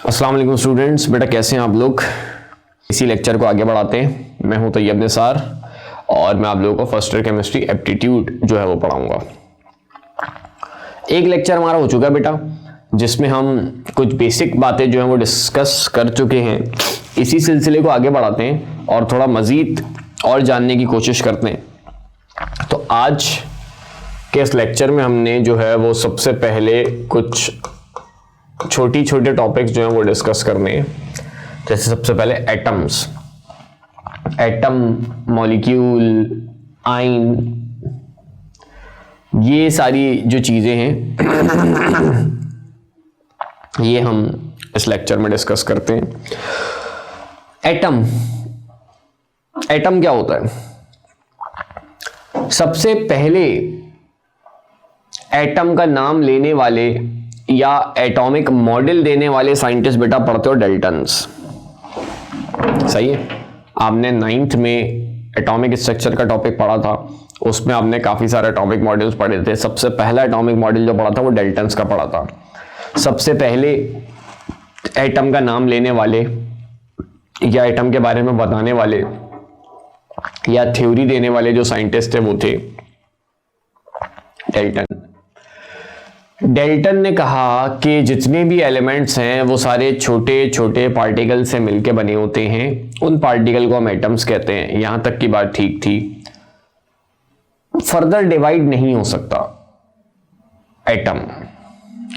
अस्सलाम वालेकुम स्टूडेंट्स, बेटा कैसे हैं आप लोग। इसी लेक्चर को आगे बढ़ाते हैं। मैं हूं तैयब निसार और मैं आप लोगों को फर्स्ट ईयर केमिस्ट्री एप्टीट्यूड जो है वो पढ़ाऊंगा। एक लेक्चर हमारा हो चुका है बेटा, जिसमें हम कुछ बेसिक बातें जो हैं वो डिस्कस कर चुके हैं। इसी सिलसिले को आगे बढ़ाते हैं और थोड़ा मज़ीद और जानने की कोशिश करते हैं। तो आज के इस लेक्चर में हमने जो है वो सबसे पहले कुछ छोटे टॉपिक्स जो हैं वो डिस्कस करने हैं। जैसे सबसे पहले एटम्स, एटम, मॉलिक्यूल, आयन, ये सारी जो चीज़ें हैं ये हम इस लेक्चर में डिस्कस करते हैं। एटम, एटम क्या होता है? सबसे पहले एटम का नाम लेने वाले या एटॉमिक मॉडल देने वाले साइंटिस्ट बेटा पढ़ते हो डाल्टन्स। सही है, आपने 9th में एटॉमिक स्ट्रक्चर का टॉपिक पढ़ा था, उसमें आपने काफी सारे एटॉमिक मॉडल्स पढ़े थे। सबसे पहला एटॉमिक मॉडल जो पढ़ा था वो डाल्टन्स का पढ़ा था। सबसे पहले एटम का नाम लेने वाले या एटम के बारे में बताने वाले या थ्योरी देने वाले जो साइंटिस्ट थे वो थे डाल्टन। डाल्टन ने कहा कि जितने भी एलिमेंट्स हैं वो सारे छोटे छोटे पार्टिकल से मिलकर बने होते हैं, उन पार्टिकल को हम एटम्स कहते हैं। यहां तक की बात ठीक थी, फर्दर डिवाइड नहीं हो सकता एटम।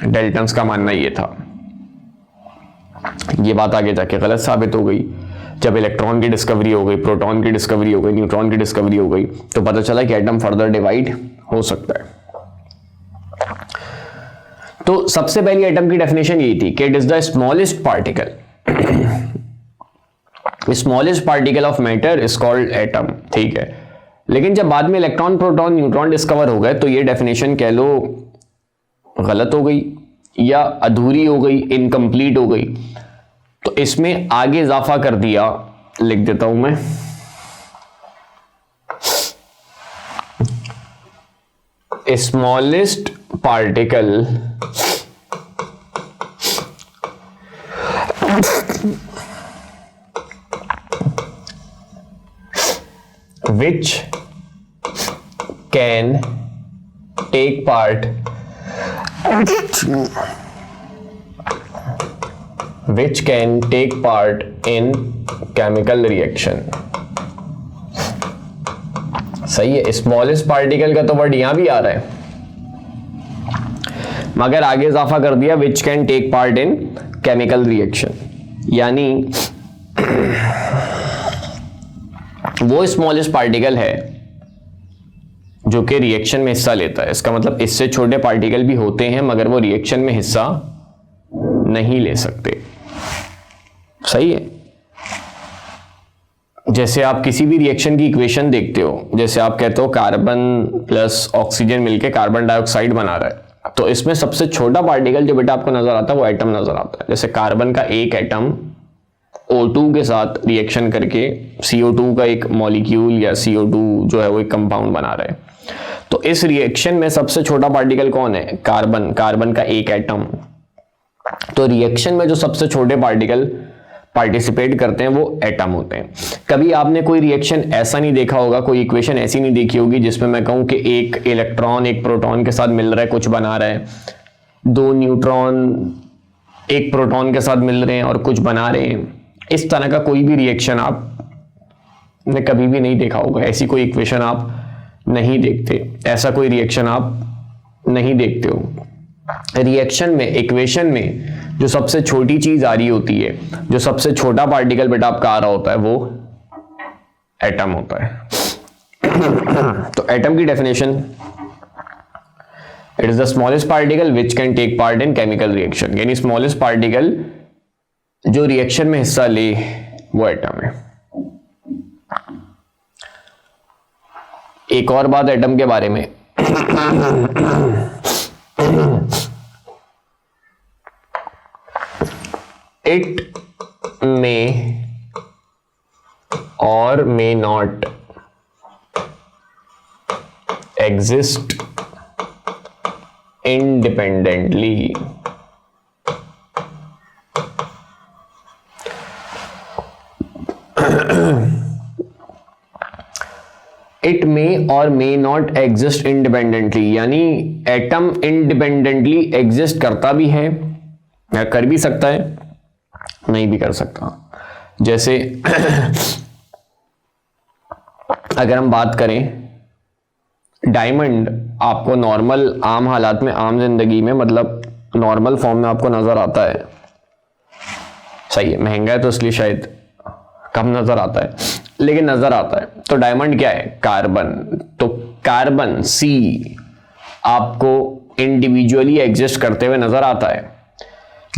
डाल्टन्स का मानना ये था। ये बात आगे जाके गलत साबित हो गई। जब इलेक्ट्रॉन की डिस्कवरी हो गई, प्रोटॉन की डिस्कवरी हो गई, न्यूट्रॉन की डिस्कवरी हो गई, तो पता चला कि एटम फर्दर डिवाइड हो सकता है। तो सबसे पहली एटम की डेफिनेशन यही थी कि it is the smallest particle, smallest particle of matter is called atom. ठीक है, लेकिन जब बाद में इलेक्ट्रॉन, प्रोटॉन, न्यूट्रॉन डिस्कवर हो गए तो ये डेफिनेशन कह लो गलत हो गई या अधूरी हो गई, इनकम्प्लीट हो गई। तो इसमें आगे इजाफा कर दिया, लिख देता हूं मैं, smallest particle which can take part in chemical reaction। सही है, स्मॉलेस्ट पार्टिकल का तो वर्ड यहां भी आ रहा है, मगर आगे इजाफा कर दिया which can take part in chemical reaction, यानी वो स्मॉलेस्ट पार्टिकल है जो कि रिएक्शन में हिस्सा लेता है। इसका मतलब इससे छोटे पार्टिकल भी होते हैं मगर वो रिएक्शन में हिस्सा नहीं ले सकते। सही है, जैसे आप किसी भी रिएक्शन की इक्वेशन देखते हो, जैसे आप कहते हो कार्बन प्लस ऑक्सीजन मिलके कार्बन डाइऑक्साइड बना रहा है, तो इसमें सबसे छोटा पार्टिकल जो बेटा आपको नजर आता है वो एटम नजर आता है। जैसे कार्बन का एक एटम O2 के साथ रिएक्शन करके CO2 का एक मॉलिक्यूल या CO2 जो है वो एक कंपाउंड बना रहा है, तो इस रिएक्शन में सबसे छोटा पार्टिकल कौन है? कार्बन, कार्बन का एक एटम। तो रिएक्शन में जो सबसे छोटे पार्टिकल पार्टिसिपेट करते हैं वो एटम होते हैं। कभी आपने कोई रिएक्शन ऐसा नहीं देखा होगा, कोई इक्वेशन ऐसी नहीं देखी होगी जिसमें मैं कहूं कि एक इलेक्ट्रॉन एक प्रोटॉन के साथ मिल रहा है, कुछ बना रहा है, दो न्यूट्रॉन एक प्रोटॉन के साथ मिल रहे हैं और कुछ बना रहे हैं। इस तरह का कोई भी रिएक्शन आपने कभी भी नहीं देखा होगा, ऐसी कोई इक्वेशन आप नहीं देखते, ऐसा कोई रिएक्शन आप नहीं देखते हो। रिएक्शन में, इक्वेशन में जो सबसे छोटी चीज आ रही होती है, जो सबसे छोटा पार्टिकल बेटा आपका आ रहा होता है वो एटम होता है। तो एटम की definition, it is the smallest particle which can take part in chemical reaction, यानी स्मॉलेस्ट पार्टिकल जो रिएक्शन में हिस्सा ले वो एटम है। एक और बात एटम के बारे में, इट मे और may not exist independently. It may और मे नॉट एग्जिस्ट इंडिपेंडेंटली, यानी एटम इंडिपेंडेंटली एग्जिस्ट करता भी है या कर भी सकता है, नहीं भी कर सकता। जैसे अगर हम बात करें डायमंड, आपको नॉर्मल आम हालात में, आम जिंदगी में, मतलब नॉर्मल फॉर्म में आपको नजर आता है, सही है, महंगा है तो इसलिए शायद कम नजर आता है, लेकिन नजर आता है। तो डायमंड क्या है? कार्बन। तो कार्बन सी आपको इंडिविजुअली एग्जिस्ट करते हुए नजर आता है।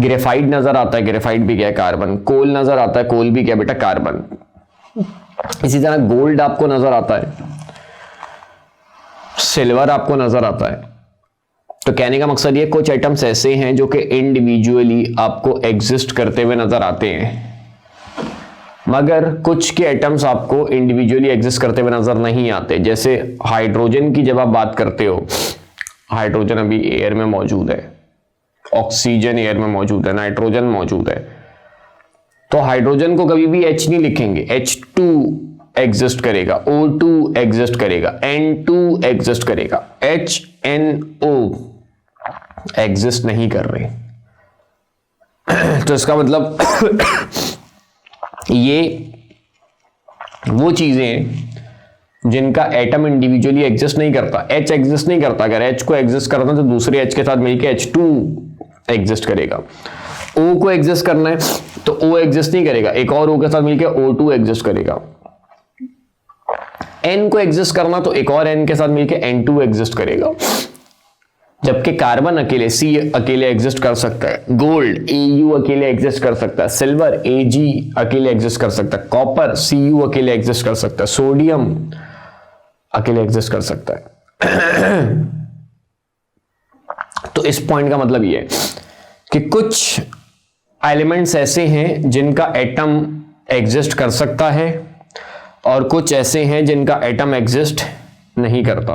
ग्रेफाइट नजर आता है, ग्रेफाइट भी क्या है? कार्बन। कोल नजर आता है, कोल भी क्या बेटा? कार्बन। इसी तरह गोल्ड आपको नजर आता है, सिल्वर आपको नजर आता है। तो कहने का मकसद ये, कुछ एटम्स ऐसे हैं जो कि इंडिविजुअली आपको एग्जिस्ट करते हुए नजर आते हैं, मगर कुछ के एटम्स आपको इंडिविजुअली एग्जिस्ट करते हुए नजर नहीं आते। जैसे हाइड्रोजन की जब आप बात करते हो, हाइड्रोजन अभी एयर में मौजूद है, ऑक्सीजन एयर में मौजूद है, नाइट्रोजन मौजूद है, तो हाइड्रोजन को कभी भी H नहीं लिखेंगे, H2 एग्जिस्ट करेगा, O2 एग्जिस्ट करेगा, N2 एग्जिस्ट करेगा, HNO एग्जिस्ट नहीं कर रहे। तो इसका मतलब ये वो चीजें हैं जिनका एटम इंडिविजुअली एग्जिस्ट नहीं करता। H एग्जिस्ट नहीं करता, अगर H को एग्जिस्ट करना तो दूसरे H के साथ मिलकर H2 एग्जिस्ट करेगा। O को एग्जिस्ट करना है तो O एग्जिस्ट नहीं करेगा, एक और O के साथ मिलकर O2 एग्जिस्ट करेगा। N को एग्जिस्ट करना तो एक और N के साथ मिलकर N2 एग्जिस्ट करेगा। जबकि कार्बन अकेले C अकेले एग्जिस्ट कर सकता है, गोल्ड Au अकेले एग्जिस्ट कर सकता है, सिल्वर Ag अकेले एग्जिस्ट कर सकता है, कॉपर Cu अकेले एग्जिस्ट कर सकता है, सोडियम अकेले एग्जिस्ट कर सकता है। तो इस पॉइंट का मतलब ये है कि कुछ एलिमेंट्स ऐसे हैं जिनका एटम एग्जिस्ट कर सकता है और कुछ ऐसे हैं जिनका एटम एग्जिस्ट नहीं करता।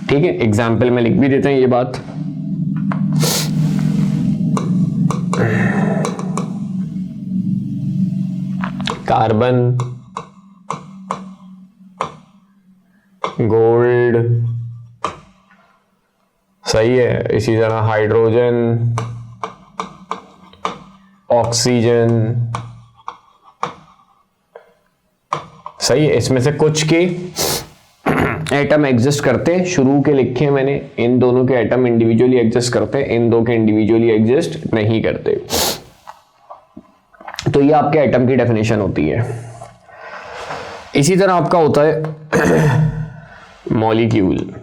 ठीक है, एग्जाम्पल में लिख भी देते हैं ये बात। कार्बन, गोल्ड, सही है, इसी तरह हाइड्रोजन, ऑक्सीजन, सही है। इसमें से कुछ के एटम एग्जिस्ट करते, शुरू के लिखे मैंने, इन दोनों के एटम इंडिविजुअली एग्जिस्ट करते, इन दो के इंडिविजुअली एग्जिस्ट नहीं करते। तो ये आपके एटम की डेफिनेशन होती है। इसी तरह आपका होता है मॉलिक्यूल।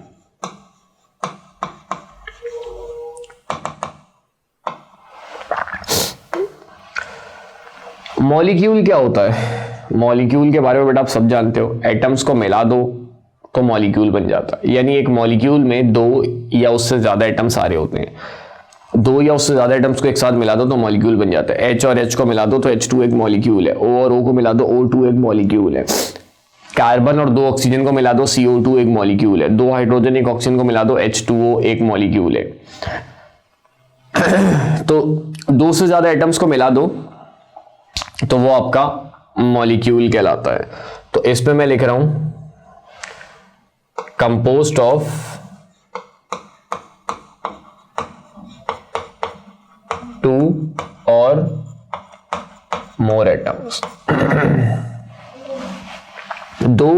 मॉलिक्यूल क्या होता है? मॉलिक्यूल के बारे में बेटा आप सब जानते हो, एटम्स को मिला दो तो मॉलिक्यूल बन जाता है। यानी एक मॉलिक्यूल में दो या उससे ज्यादा एटम्स सारे होते हैं, दो या उससे ज्यादा एटम्स को एक साथ मिला दो तो मॉलिक्यूल बन जाता है। H और H को मिला दो तो H2 एक मॉलिक्यूल है, O और O को मिला दो O2 एक मॉलिक्यूल है, कार्बन और दो ऑक्सीजन को मिला दो CO2 एक मॉलिक्यूल है, दो हाइड्रोजन एक ऑक्सीजन को मिला दो H2O एक मॉलिक्यूल है। तो दो से ज्यादा एटम्स को मिला दो तो वो आपका मॉलिक्यूल कहलाता है। तो इस पे मैं लिख रहा हूं कंपोस्ट ऑफ 2 और मोर एटम्स। दो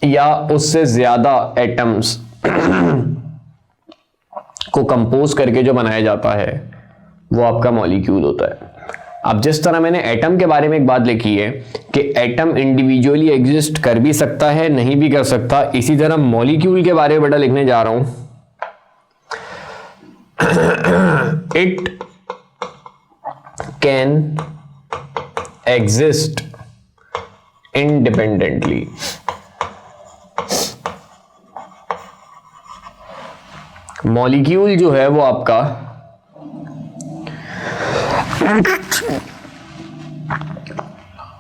या उससे ज्यादा एटम्स को कंपोज करके जो बनाया जाता है वो आपका मॉलिक्यूल होता है। अब जिस तरह मैंने एटम के बारे में एक बात लिखी है कि एटम इंडिविजुअली एग्जिस्ट कर भी सकता है, नहीं भी कर सकता, इसी तरह मॉलिक्यूल के बारे में बेटा लिखने जा रहा हूं it can exist independently. Molecule जो है वो आपका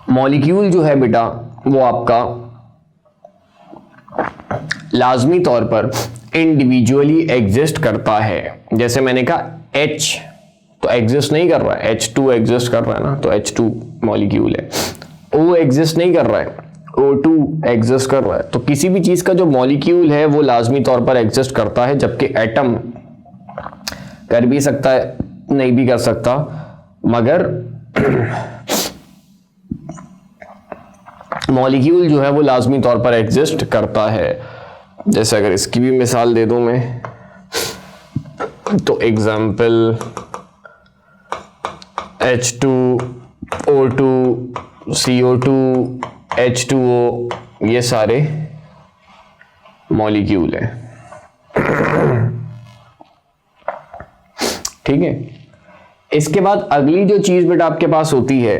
मॉलिक्यूल जो है बेटा वो आपका लाजमी तौर पर इंडिविजुअली एग्जिस्ट करता है। जैसे मैंने कहा H तो एग्जिस्ट नहीं कर रहा है, H2 एग्जिस्ट कर रहा है ना, तो H2 मॉलिक्यूल है। O एग्जिस्ट नहीं कर रहा है, O2 एग्जिस्ट कर रहा है। तो किसी भी चीज का जो मॉलिक्यूल है वो लाजमी तौर पर एग्जिस्ट करता है, जबकि एटम कर भी सकता है, नहीं भी कर सकता, मगर मॉलिक्यूल जो है वो लाजमी तौर पर एग्जिस्ट करता है। जैसे अगर इसकी भी मिसाल दे दूं मैं, तो example H2, O2, CO2, H2O, ये सारे मॉलिक्यूल हैं। ठीक है। इसके बाद अगली जो चीज बेटा आपके पास होती है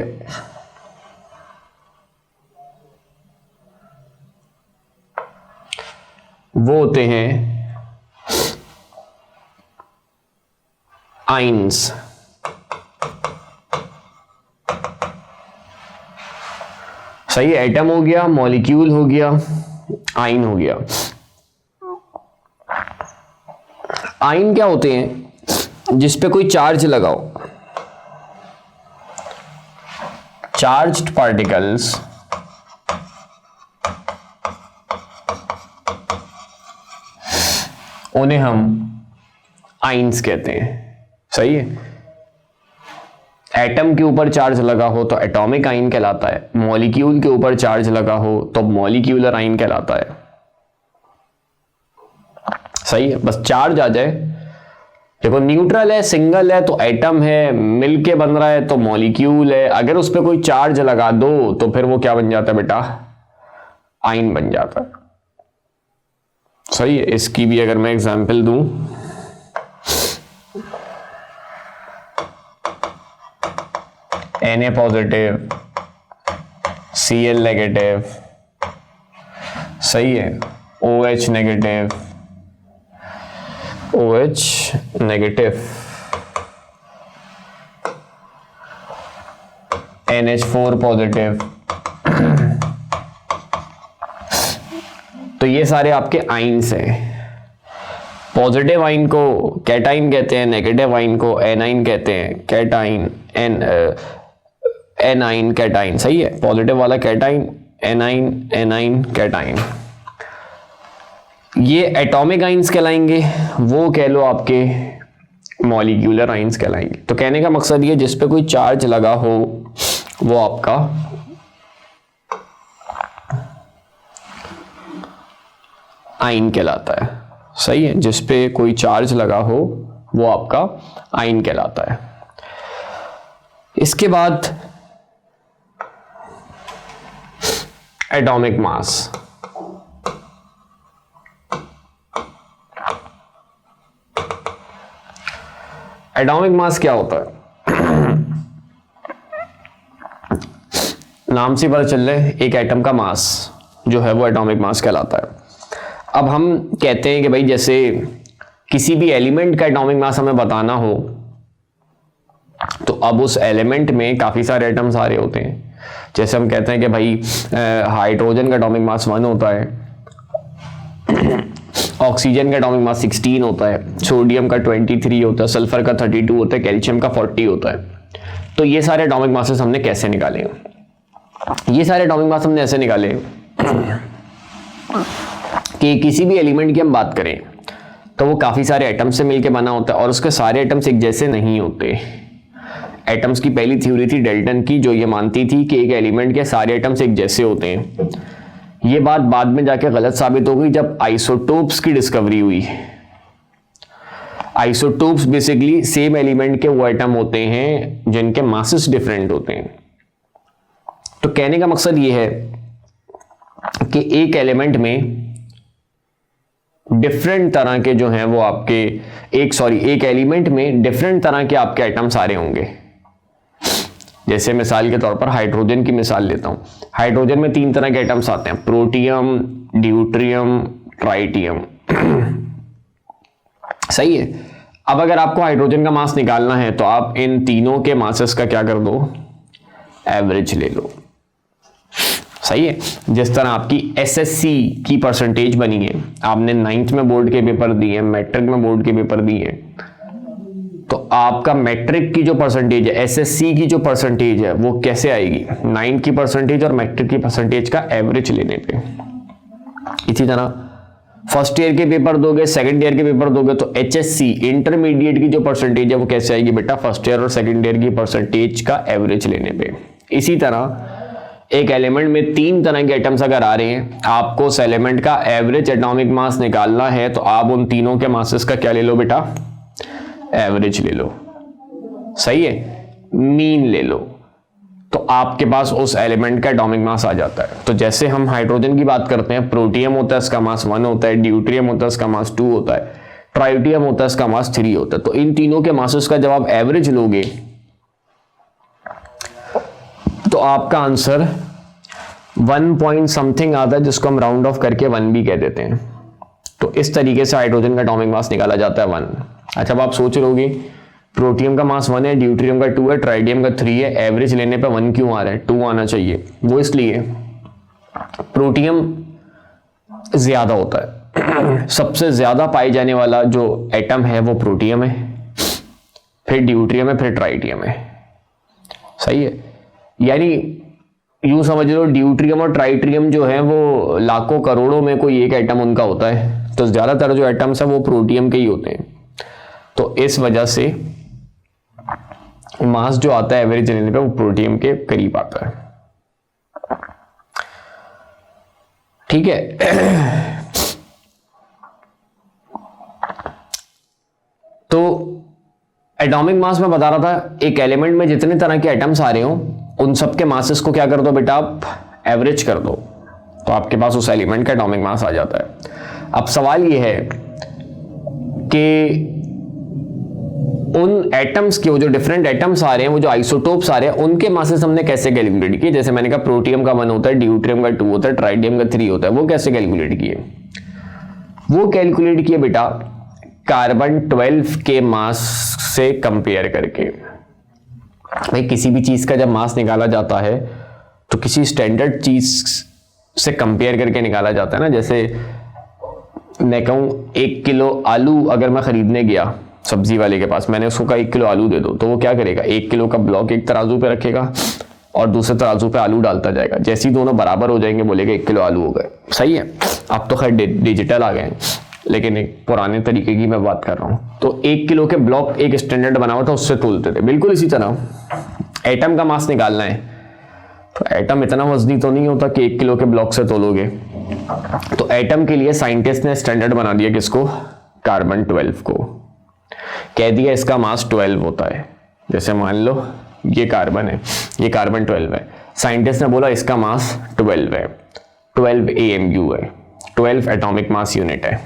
वो होते हैं आइंस। सही, एटम हो गया, मॉलिक्यूल हो गया, आइन हो गया। आइन क्या होते हैं? जिस पे कोई चार्ज लगाओ, चार्ज्ड पार्टिकल्स उन्हें हम आइंस कहते हैं। सही है। एटम के ऊपर चार्ज लगा हो तो एटॉमिक आइन कहलाता है, मॉलिक्यूल के ऊपर चार्ज लगा हो तो मॉलिक्यूलर आइन कहलाता है। सही है, बस चार्ज आ जाए। देखो न्यूट्रल है, सिंगल है तो एटम है, मिलके बन रहा है तो मॉलिक्यूल है। अगर उस पर कोई चार्ज लगा दो तो फिर वो क्या बन जाता है बेटा? आइन बन जाता है। सही है। इसकी भी अगर मैं एग्जांपल दूं, Na पॉजिटिव, Cl नेगेटिव, सही है, OH negative, OH negative, NH4 positive. तो ये सारे आपके आइंस हैं। पॉजिटिव आइन को कैटाइन कहते हैं, नेगेटिव आइन को एनाइन कहते हैं, कैटाइन एनाइन कैटाइन। सही है, पॉजिटिव वाला कैटाइन, एनाइन एनाइन कैटाइन। ये एटॉमिक आइंस कहलाएंगे, वो कह लो आपके मॉलिक्यूलर आइंस कहलाएंगे। तो कहने का मकसद ये, जिस पे कोई चार्ज लगा हो वो आपका आइन कहलाता है। सही है, जिस पे कोई चार्ज लगा हो वो आपका आइन कहलाता है। इसके बाद एटॉमिक मास। एटॉमिक मास क्या होता है? नाम से पता चल रहा है, एक एटम का मास जो है वो एटॉमिक मास कहलाता है। अब हम कहते हैं कि भाई जैसे किसी भी एलिमेंट का एटॉमिक मास हमें बताना हो तो अब उस एलिमेंट में काफ़ी सारे एटम्स आ रहे होते हैं। जैसे हम कहते हैं कि भाई हाइड्रोजन का एटॉमिक मास 1 होता है, ऑक्सीजन का एटॉमिक मास 16 होता है, सोडियम का 23 होता है, सल्फर का 32 होता है, कैल्शियम का 40 होता है। तो ये सारे एटॉमिक मासेस हमने कैसे निकाले? ये सारे एटॉमिक मास हमने ऐसे निकाले कि किसी भी एलिमेंट की हम बात करें तो वो काफ़ी सारे एटम से मिलकर बना होता है और उसके सारे एटम्स एक जैसे नहीं होते। एटम्स की पहली थ्योरी थी डेल्टन की, जो ये मानती थी कि एक एलिमेंट के सारे एटम्स एक जैसे होते हैं। ये बात बाद में जाके गलत साबित हो गई जब आइसोटोप्स की डिस्कवरी हुई। आइसोटोप्स बेसिकली सेम एलिमेंट के वो एटम होते हैं जिनके मासेस डिफरेंट होते हैं। तो कहने का मकसद ये है कि एक एलिमेंट में डिफरेंट तरह के जो हैं वो आपके एक एलिमेंट में डिफरेंट तरह के आपके एटम सारे होंगे। जैसे मिसाल के तौर पर हाइड्रोजन की मिसाल लेता हूं। हाइड्रोजन में 3 तरह के एटम्स आते हैं, प्रोटियम, ड्यूट्रियम, ट्राइटियम। सही है। अब अगर आपको हाइड्रोजन का मास निकालना है तो आप इन तीनों के मासेस का क्या कर दो? एवरेज ले लो। सही है। जिस तरह आपकी एसएससी की परसेंटेज बनी है, आपने 9th में बोर्ड के पेपर दिए, मैट्रिक में बोर्ड के पेपर दिए, तो आपका मैट्रिक की जो परसेंटेज है, एसएससी की जो परसेंटेज है, वो कैसे आएगी? 9 की परसेंटेज और मैट्रिक की परसेंटेज का एवरेज लेने पे। इसी तरह फर्स्ट ईयर के पेपर दोगे, सेकंड ईयर के पेपर दोगे, तो एचएससी इंटरमीडिएट की जो परसेंटेज है वो कैसे आएगी बेटा? फर्स्ट ईयर और सेकंड ईयर की परसेंटेज का एवरेज लेने पे। इसी तरह एक एलिमेंट में 3 तरह के एटम्स अगर आ रहे हैं, आपको उस एलिमेंट का एवरेज एटॉमिक मास निकालना है, तो आप उन तीनों के मासेस का क्या ले लो बेटा? एवरेज ले लो। सही है, मीन ले लो, तो आपके पास उस एलिमेंट का एटॉमिक मास आ जाता है। तो जैसे हम हाइड्रोजन की बात करते हैं, प्रोटियम होता है, इसका मास 1 होता है, ड्यूट्रियम होता है, इसका मास 2 होता है, ट्राइटियम होता है, इसका मास 3 होता है। तो इन तीनों के मासेस का जब आप एवरेज लोगे तो आपका आंसर 1 पॉइंट समथिंग आता है, जिसको हम राउंड ऑफ करके 1 भी कह देते हैं। तो इस तरीके से हाइड्रोजन का एटॉमिक मास निकाला जाता है 1। अच्छा, अब आप सोच रहोगे प्रोटियम का मास 1 है, ड्यूट्रियम का 2 है, ट्राइडियम का 3 है, एवरेज लेने पे 1 क्यों आ रहा है? 2 आना चाहिए। वो इसलिए प्रोटियम ज्यादा होता है सबसे ज्यादा पाए जाने वाला जो एटम है वो प्रोटियम है, फिर ड्यूट्रियम है, फिर ट्राइटियम है। सही है, यानी यूं समझ लो ड्यूट्रियम और ट्राइटियम जो है वो लाखों करोड़ों में कोई एक एटम उनका होता है, तो ज्यादातर जो एटम्स है वो प्रोटियम के ही होते हैं। तो इस वजह से मास जो आता है एवरेज लेने पे वो प्रोटियम के करीब आता है। ठीक है। तो एटॉमिक मास में बता रहा था, एक एलिमेंट में जितने तरह के एटम्स आ रहे हो उन सब के मासेस को क्या कर दो बेटा? आप एवरेज कर दो, तो आपके पास उस एलिमेंट का एटॉमिक मास आ जाता है। अब सवाल यह है कि उन एटम्स के, वो जो डिफरेंट एटम्स आ रहे हैं, वो जो आइसोटोप्स आ रहे हैं, उनके मासेस हमने कैसे कैलकुलेट किए? जैसे मैंने कहा प्रोटियम का 1 होता है, ड्यूट्रियम का 2 होता है, ट्राइडियम का 3 होता है। वो कैसे कैलकुलेट किए? वो कैलकुलेट किए बेटा कार्बन 12 के मास से कंपेयर करके। भाई किसी भी चीज का जब मास निकाला जाता है तो किसी स्टैंडर्ड चीज से कंपेयर करके निकाला जाता है ना। जैसे मैं कहूं 1 किलो आलू अगर मैं खरीदने गया सब्जी वाले के पास, मैंने उसको कहा 1 किलो आलू दे दो, तो वो क्या करेगा? 1 किलो का ब्लॉक एक तराजू पे रखेगा और दूसरे तराजू पे आलू डालता जाएगा। जैसे ही दोनों बराबर हो जाएंगे बोलेगा 1 किलो आलू हो गए। सही है, अब तो खैर डिजिटल आ गए हैं, लेकिन एक पुराने तरीके की मैं बात कर रहा हूं। तो 1 किलो के ब्लॉक एक स्टैंडर्ड बना हुआ था, उससे तोलते थे। बिल्कुल इसी तरह एटम का मास निकालना है तो एटम इतना वजनी तो नहीं होता कि 1 किलो के ब्लॉक से तोलोगे। तो एटम के लिए साइंटिस्ट ने स्टैंडर्ड बना दिया किसको? कार्बन 12 को। कह दिया इसका मास 12 होता है। जैसे मान लो ये कार्बन है, ये कार्बन 12 है, साइंटिस्ट ने बोला इसका मास 12 है, 12 AMU है, 12 एटॉमिक मास यूनिट है।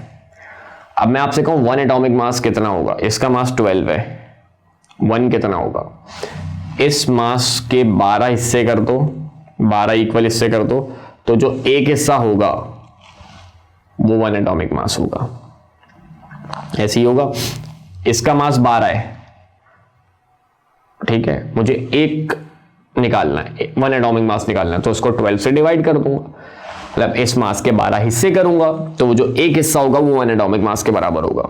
अब मैं आपसे कहूं 1 एटॉमिक मास कितना होगा? इसका मास 12 है, 1 कितना होगा? इस मास के 12 हिस्से कर दो, 12 इक्वल हिस्से कर दो, तो जो एक हिस्सा होगा वो 1 एटॉमिक मास होगा। ऐसे ही होगा। इसका मास 12 है, ठीक है, मुझे एक निकालना है, 1 एटॉमिक मास निकालना है, तो उसको 12 से डिवाइड कर दूंगा, मतलब इस मास के 12 हिस्से करूंगा, तो वो जो एक हिस्सा होगा वो 1 एटॉमिक मास के बराबर होगा।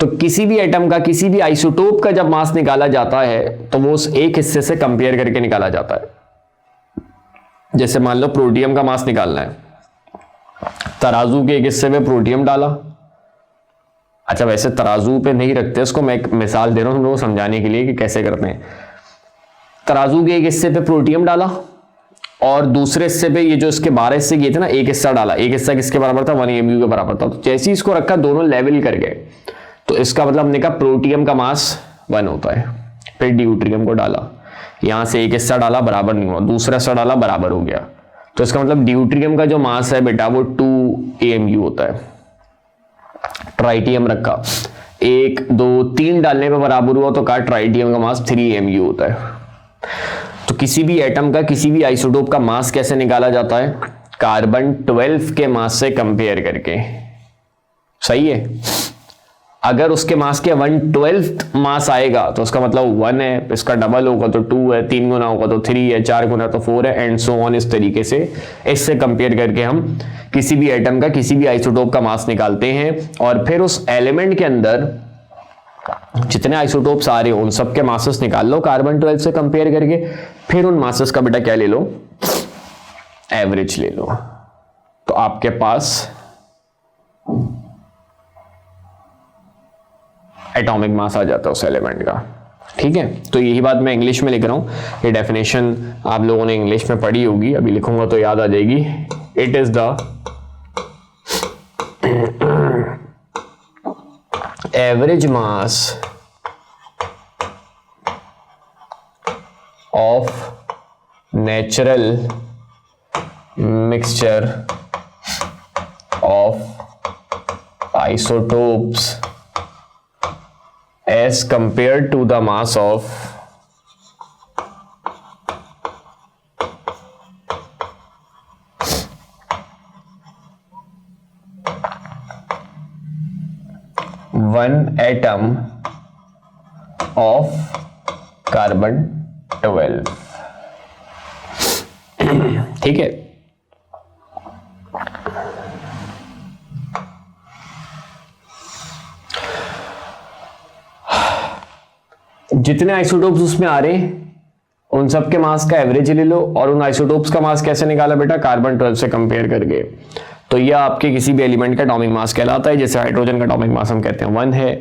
तो किसी भी एटम का, किसी भी आइसोटोप का जब मास निकाला जाता है तो वो उस एक हिस्से से कंपेयर करके निकाला जाता है। जैसे मान लो प्रोटियम का मास निकालना है, तराजू के एक हिस्से में प्रोटियम डाला। अच्छा, वैसे तराजू पे नहीं रखते इसको, मैं एक मिसाल दे रहा हूं तुम लोगों को समझाने के लिए कि कैसे करते हैं। तराजू के एक हिस्से पे प्रोटियम डाला और दूसरे हिस्से पे ये जो इसके 12 हिस्से किए थे ना, एक हिस्सा डाला। एक हिस्सा किसके बराबर था? 1 AMU के बराबर था। तो जैसे ही इसको रखा दोनों लेवल कर गए, तो इसका मतलब हमने कहा प्रोटियम का मास 1 होता है। फिर ड्यूट्रियम को डाला, यहां से एक हिस्सा डाला बराबर नहीं हुआ, दूसरा हिस्सा डाला बराबर हो गया, तो इसका मतलब ड्यूट्रियम का जो मास है बेटा वो 2 AMU होता है। ट्राइटियम रखा, 1 2 3 डालने पे बराबर हुआ, तो कहा ट्राइटियम का मास 3 AMU होता है। तो किसी भी एटम का, किसी भी आइसोटोप का मास कैसे निकाला जाता है? कार्बन 12 के मास से कंपेयर करके। सही है। अगर उसके मास के 1/12 मास आएगा तो उसका मतलब 1 है, इसका डबल होगा तो 2 है, 3 गुना होगा तो 3 है, 4 गुना तो 4 है, एंड सो ऑन। इस तरीके से इससे कंपेयर करके हम किसी भी एटम का, किसी भी आइसोटोप का मास निकालते हैं, और फिर उस एलिमेंट के अंदर जितने आइसोटोप्स आ रहे हो उन सब के मासेस निकाल लो कार्बन 12 से कंपेयर करके, फिर उन मासेस का बेटा क्या ले लो, एवरेज ले लो। तो आपके पास एटॉमिक मास आ जाता है उस एलिमेंट का। ठीक है, तो यही बात मैं इंग्लिश में लिख रहा हूं, ये डेफिनेशन आप लोगों ने इंग्लिश में पढ़ी होगी, अभी लिखूंगा तो याद आ जाएगी। It is the average mass of natural mixture of isotopes as compared to the mass of one atom of carbon 12। ठीक है, जितने आइसोटोप्स उसमें आ रहे उन सब के मास का एवरेज ले लो, और उन आइसोटोप्स का मास कैसे निकाला बेटा, कार्बन 12 से कंपेयर करके। तो यह आपके किसी भी एलिमेंट का एटॉमिक मास कहलाता है। जैसे हाइड्रोजन का एटॉमिक मास हम कहते हैं 1 है,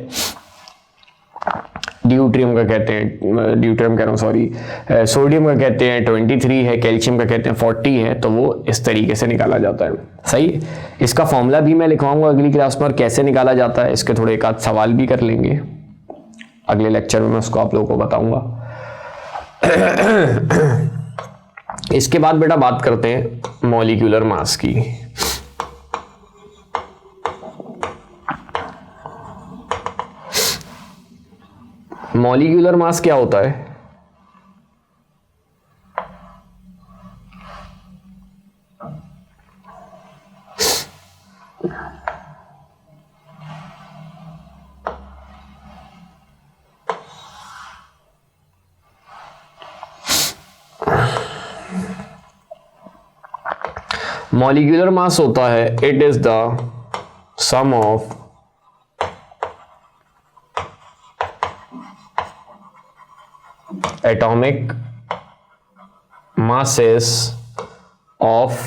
ड्यूट्रियम का कहते हैं, ड्यूट्रियम कह रहा हूं सॉरी, सोडियम का कहते हैं 23 है, कैल्शियम का कहते हैं 40 है। तो वो इस तरीके से निकाला जाता है। सही, इसका फॉर्मूला भी मैं लिखवाऊंगा अगली क्लास में, कैसे निकाला जाता है इसके थोड़े एक आध सवाल भी कर लेंगे अगले लेक्चर में, मैं उसको आप लोगों को बताऊंगा। इसके बाद बेटा बात करते हैं मॉलिक्यूलर मास की। मॉलिक्यूलर मास क्या होता है? मॉलिक्यूलर मास होता है, it is the sum of atomic masses of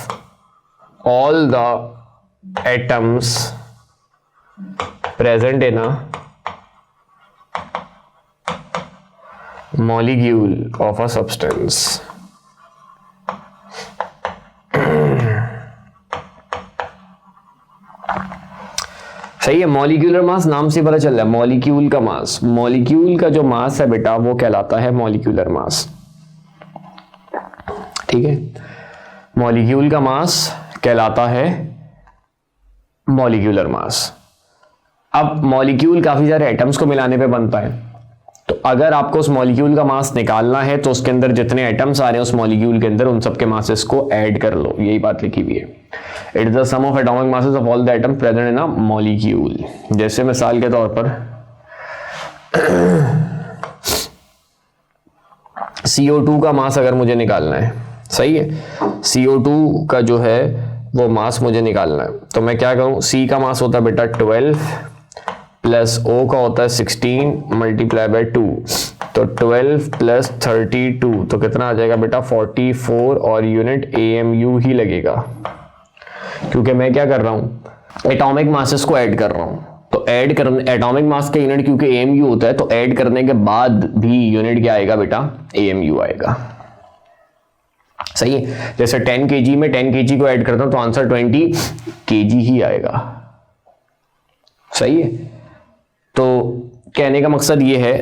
all the atoms present in a molecule of a substance। सही है, मॉलिक्यूलर मास नाम से पता चल रहा है, मॉलिक्यूल का मास, मॉलिक्यूल का जो मास है बेटा वो कहलाता है मॉलिक्यूलर मास। ठीक है, मॉलिक्यूल का मास कहलाता है मॉलिक्यूलर मास। अब मॉलिक्यूल काफी सारे एटम्स को मिलाने पे बनता है, तो अगर आपको उस मॉलिक्यूल का मास निकालना है तो उसके अंदर जितने एटम्स आ रहे हैं उस मॉलिक्यूल के अंदर उन सबके मासेस को ऐड कर लो, यही बात लिखी हुई है। It is the sum of atomic masses of all the atoms present in a molecule. जैसे मिसाल के तौर पर CO2 का मास अगर मुझे निकालना है, सही है, CO2 का जो है वो मास मुझे निकालना है, तो मैं क्या करूं, C का मास होता है बेटा 12 प्लस O का होता है 16 मल्टीप्लाई बाय 2, तो 12 प्लस 32 तो कितना आ जाएगा बेटा 44, और यूनिट AMU ही लगेगा, क्योंकि मैं क्या कर रहा हूं, एटॉमिक मासेस को ऐड कर रहा हूं। तो ऐड करने, एटॉमिक मास का यूनिट क्योंकि AMU होता है, तो ऐड करने के बाद भी यूनिट क्या आएगा बेटा, AMU आएगा। सही है, जैसे 10 kg में 10 kg को ऐड करता हूं तो आंसर 20 kg ही आएगा। सही है, तो कहने का मकसद ये है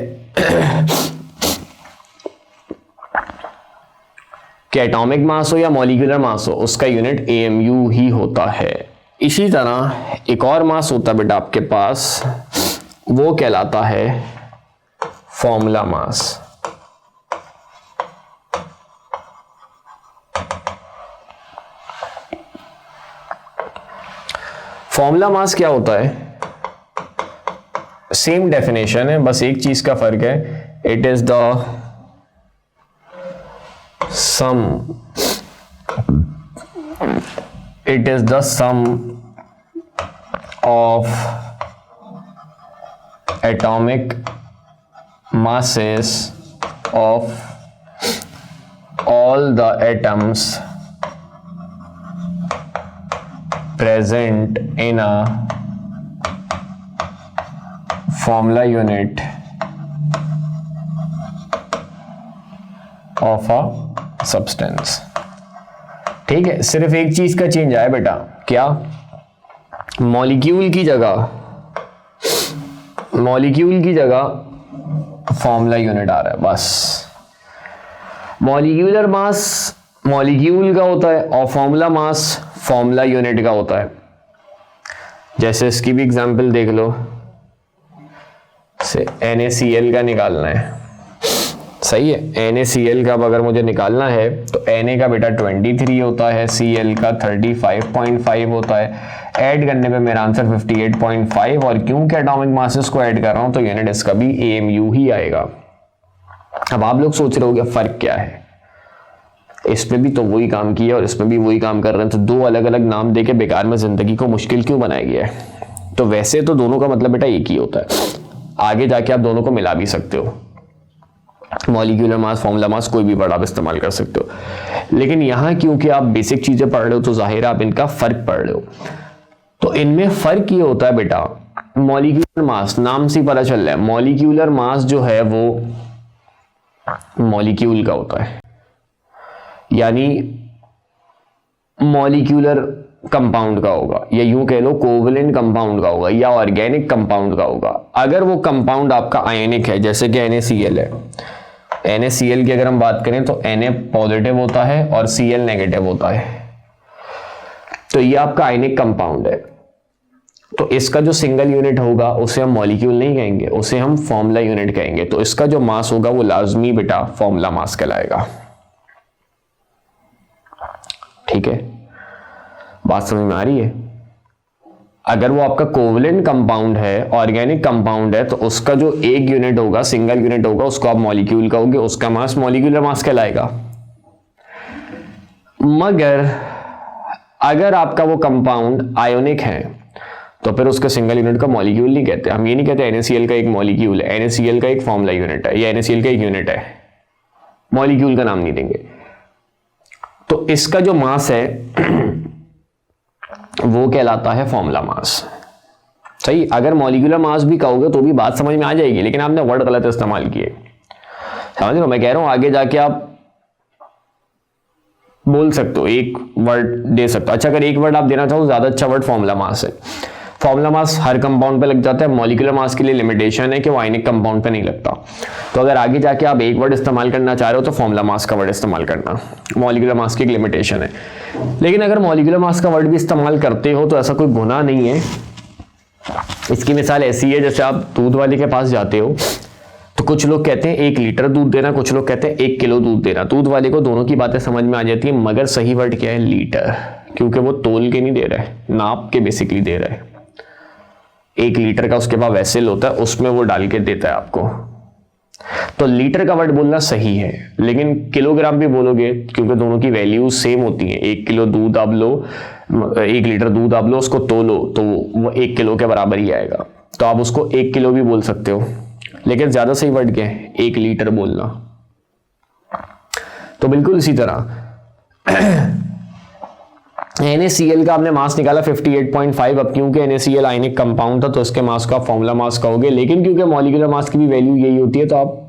कि एटॉमिक मास हो या मॉलिक्यूलर मास हो उसका यूनिट AMU ही होता है। इसी तरह एक और मास होता है बेटा आपके पास, वो कहलाता है फॉर्मूला मास। फॉर्मूला मास क्या होता है, सेम डेफिनेशन है, बस एक चीज का फर्क है, it is the sum, it is the sum of atomic masses of all the atoms present in a formula unit of a substance। ठीक है, सिर्फ एक चीज का चेंज आया बेटा, क्या? मॉलिक्यूल की जगह फॉर्मूला यूनिट आ रहा है, बस। मॉलिक्यूलर मास मॉलिक्यूल का होता है और फॉर्मूला मास फॉर्मूला यूनिट का होता है। जैसे इसकी भी एग्जांपल देख लो, से NaCl का निकालना है, सही है। NaCl का अगर मुझे निकालना है तो Na का बेटा 23 होता है, Cl का 35.5 होता है, ऐड करने पे मेरा आंसर 58.5, और क्योंकि एटॉमिक मासेस को ऐड कर रहा हूं तो यूनिट इसका भी AMU ही आएगा। अब आप लोग सोच रहे होंगे फर्क क्या है, इसमें भी तो वही काम किया और इसमें भी वही काम कर रहे हैं, तो दो अलग अलग नाम देके बेकार में जिंदगी को मुश्किल क्यों बनाया गया है? तो वैसे तो दोनों का मतलब बेटा एक ही होता है, आगे जाके आप दोनों को मिला भी सकते हो, मॉलिक्यूलर मास फॉर्मूला मास कोई भी वर्ड आप इस्तेमाल कर सकते हो। लेकिन यहां क्योंकि आप बेसिक चीजें पढ़ रहे हो तो जाहिर है आप इनका फर्क पढ़ रहे हो। तो इनमें फर्क ये होता है बेटा, मॉलिक्यूलर मास नाम से पता चल रहा है, मॉलिक्यूलर मास जो है वो मॉलिक्यूल का होता है, यानी मॉलिक्यूलर कंपाउंड का होगा, या यूं कह लो कोवलेंट कंपाउंड का होगा, या ऑर्गेनिक कंपाउंड का होगा। अगर वो कंपाउंड आपका आयनिक है, जैसे कि NaCl है, NaCl की अगर हम बात करें तो Na पॉजिटिव होता है और Cl नेगेटिव होता है, तो ये आपका आयनिक कंपाउंड है। तो इसका जो सिंगल यूनिट होगा उसे हम मॉलिक्यूल नहीं कहेंगे, उसे हम फॉर्मूला यूनिट कहेंगे। तो इसका जो मास होगा वो लाजमी बेटा फॉर्मूला मास कहलाएगा। ठीक है, बात समझ में आ रही है? अगर वो आपका कोवलेंट कंपाउंड है, ऑर्गेनिक कंपाउंड है, तो उसका जो एक यूनिट होगा, सिंगल यूनिट होगा, उसको आप मॉलिक्यूल कहोगे, उसका मास मॉलिक्यूलर मास कहलाएगा। मगर अगर आपका वो कंपाउंड आयोनिक है तो फिर उसका सिंगल यूनिट का मॉलिक्यूल नहीं कहते। हम ये नहीं कहते NaCl का एक मॉलिक्यूल है, NaCl का एक फॉर्मूला यूनिट है, या NaCl का एक यूनिट है, मॉलिक्यूल का नाम नहीं देंगे। तो इसका जो मास है वो कहलाता है फॉर्मूला मास। सही, अगर मॉलिक्यूलर मास भी कहोगे तो भी बात समझ में आ जाएगी, लेकिन आपने वर्ड गलत इस्तेमाल किए। समझ रहे हो? मैं कह रहा हूं आगे जाके आप बोल सकते हो, एक वर्ड दे सकते हो। अच्छा, अगर एक वर्ड आप देना चाहो ज्यादा अच्छा वर्ड फॉर्मूला मास है। फॉर्मूला मास हर कंपाउंड पे लग जाता है, मॉलिक्यूलर मास के लिए लिमिटेशन है कि वो आयनिक कंपाउंड पे नहीं लगता। तो अगर आगे जाके आप एक वर्ड इस्तेमाल करना चाह रहे हो तो फॉर्मूला मास का वर्ड इस्तेमाल करना, मॉलिक्यूलर मास की एक लिमिटेशन है। लेकिन अगर मॉलिक्यूलर मास का वर्ड भी इस्तेमाल करते हो तो ऐसा कोई गुनाह नहीं है। इसकी मिसाल ऐसी है, जैसे आप दूध वाले के पास जाते हो तो कुछ लोग कहते हैं 1 लीटर दूध देना, कुछ लोग कहते हैं 1 किलो दूध देना। दूध वाले को दोनों की बातें समझ में आ जाती है, मगर सही वर्ड क्या है? लीटर, क्योंकि वो तोल के नहीं दे रहा है, नाप के बेसिकली दे रहा है। 1 लीटर का उसके पास वेसल होता है, उसमें वो डाल के देता है आपको। तो लीटर का वर्ड बोलना सही है, लेकिन किलोग्राम भी बोलोगे क्योंकि दोनों की वैल्यूज सेम होती हैं। 1 किलो दूध आप लो, 1 लीटर दूध आप लो, उसको तोलो तो वो 1 किलो के बराबर ही आएगा। तो आप उसको 1 किलो भी बोल सकते हो, लेकिन ज्यादा सही वर्ड क्या है? 1 लीटर बोलना। तो बिल्कुल इसी तरह NaCl का आपने मास निकाला 58.5। अब क्योंकि NaCl आयनिक कंपाउंड था तो इसके मास का फॉर्मूला मास कहोगे, लेकिन क्योंकि मॉलिक्यूलर मास की भी वैल्यू यही होती है तो आप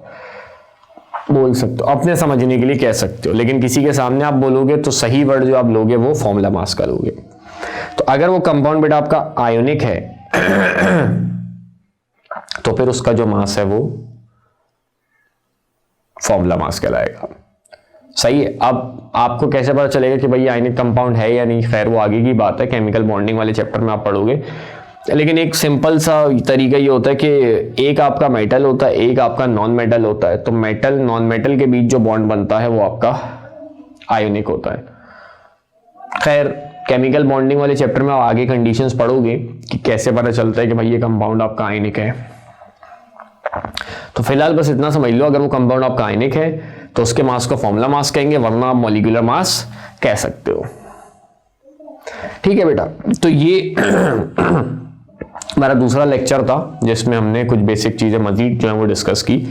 बोल सकते हो, अपने समझने के लिए कह सकते हो। लेकिन किसी के सामने आप बोलोगे तो सही वर्ड जो आप लोगे वो फॉर्मूला मास का लोगे। तो अगर वो कंपाउंड बेटा आपका आयोनिक है तो फिर उसका जो मास है वो फॉर्मूला मास कहलाएगा। सही है। अब आपको कैसे पता चलेगा कि भाई आयनिक कंपाउंड है या नहीं? खैर वो आगे की बात है, केमिकल बॉन्डिंग वाले चैप्टर में आप पढ़ोगे। लेकिन एक सिंपल सा तरीका ये होता है कि एक आपका मेटल होता है, एक आपका नॉन मेटल होता है। तो मेटल नॉन मेटल के बीच जो बॉन्ड बनता है वो आपका आयोनिक होता है। खैर केमिकल बॉन्डिंग वाले चैप्टर में आप आगे कंडीशंस पढ़ोगे कि कैसे पता चलता है कि भाई ये कंपाउंड आपका आयनिक है। तो फिलहाल बस इतना समझ लो, अगर वो कंपाउंड आपका आयनिक है तो उसके मास को फॉर्मूला मास कहेंगे, वरना आप मॉलिक्यूलर मास कह सकते हो। ठीक है बेटा, तो ये हमारा दूसरा लेक्चर था जिसमें हमने कुछ बेसिक चीजें मजीद जो है वो डिस्कस की।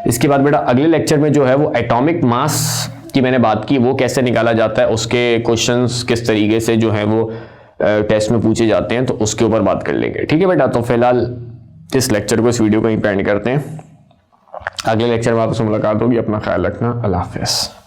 इसके बाद बेटा अगले लेक्चर में जो है वो एटॉमिक मास की मैंने बात की, वो कैसे निकाला जाता है, उसके क्वेश्चंस किस तरीके से जो है वो टेस्ट में पूछे जाते हैं, तो उसके ऊपर बात कर लेंगे। ठीक है बेटा, तो फिलहाल इस लेक्चर को, इस वीडियो को यहीं पे एंड करते हैं। अगले लेक्चर में आपसे मुलाकात होगी। अपना ख्याल रखना। अल्लाह हाफिज़।